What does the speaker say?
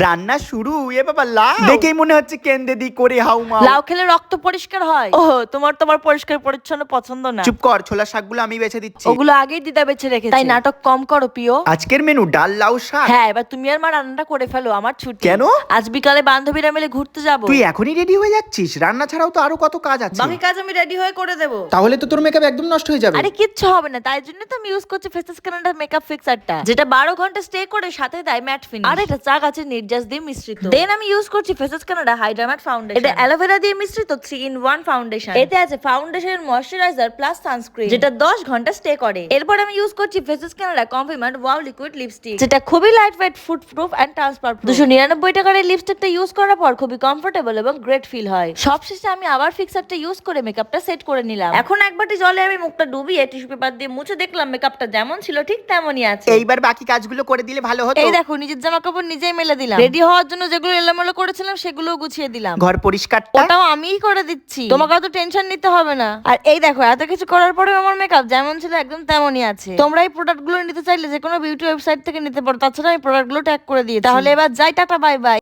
রান্না শুরু? এ বাবা লাউ দেখেই মনে হচ্ছে কেন্দে দি করে হাউমা। লাউ খেলে রক্ত পরিষ্কার হয়। ওহ, তোমার পরিষ্কার পরিচ্ছন্ন পছন্দ না। চুপ কর, ছোলা শাকগুলো আমি বেছে দিচ্ছি। ওগুলো আগেই দিদা বেছে রেখেছে, তাই নাটক কম করো প্রিয়। আজকের মেনু ডাল লাউ শাক। হ্যাঁ, এবার তুমি আর মা রান্নাটা করে ফেলো, আমার ছুটি। কেন? আজ বিকালে বান্ধবীরা মিলে ঘুরতে যাবো। তুই এখনই রেডি হয়ে যাচ্ছিস? রান্না ছাড়াও তো আরো কত কাজ আছে। বাকি কাজ আমি রেডি হয়ে করে দেবো। তাহলে তো তোর মেকআপ একদম নষ্ট হয়ে যাবে। আরে কিচ্ছু হবে না, তাই জন্য তো আমি ইউজ করছি ফেসেস কানাডা মেকআপ ফিক্সারটা, যেটা 12 ঘন্টা স্টে করে সাথে দেয় ম্যাট ফিনিশ। আর এটা চা গাছের নির্যাস দিয়ে মিশ্রিত। দেন আমি ইউজ করছি Faces Canada hydra matte foundation. এটা অ্যালোভেরা দিয়ে মিশ্রিত 3-in-1 ফাউন্ডেশন। এতে আছে ফাউন্ডেশন, ময়শ্চারাইজার প্লাস সানস্ক্রিন, যেটা 10 ঘন্টা স্টে করে। এরপর আমি ইউজ করছি Faces Canada compliment wow liquid lipstick, যেটা খুবই lightweight, food proof and transfer proof. 299 টাকার এই লিপস্টিকটা ইউজ করার পর খুবই কমফোর্টেবল এবং গ্রেট ফিল হয়। সবশেষে আমি আবার ফিক্সারটা ইউজ করে মেকআপটা সেট করে নিলাম। এখন এক বাটি জলে আমি মুখটা ডুবিয়ে টিস্যু পেপার দিয়ে মুছে দেখলাম মেকআপটা যেমন ছিল ঠিক তেমনই আছে। এইবার বাকি কাজগুলো করে দিলে ভালো হতো। এই দেখো, নিজের জামা কাপড় নিজেই মেলে দিলাম। রেডি হওয়ার জন্য যেগুলো এলোমেলো করেছিলাম সেগুলোও গুছিয়ে দিলাম। ঘর পরিষ্কারটা ওটাও আমিই করে দিচ্ছি, তোমাকে অত টেনশন নিতে হবে না। আর এই দেখো, এত কিছু করার পরেও আমার মেকআপ যেমন ছিল একদম তেমনই আছে। তোমরা এই প্রোডাক্টগুলো নিতে চাইলে যে কোনো বিউটি ওয়েবসাইট থেকে নিতে পারো, তাছাড়া আমি প্রোডাক্টগুলো ট্যাগ করে দিই। তাহলে এবার যাই, টাটা বাই বাই।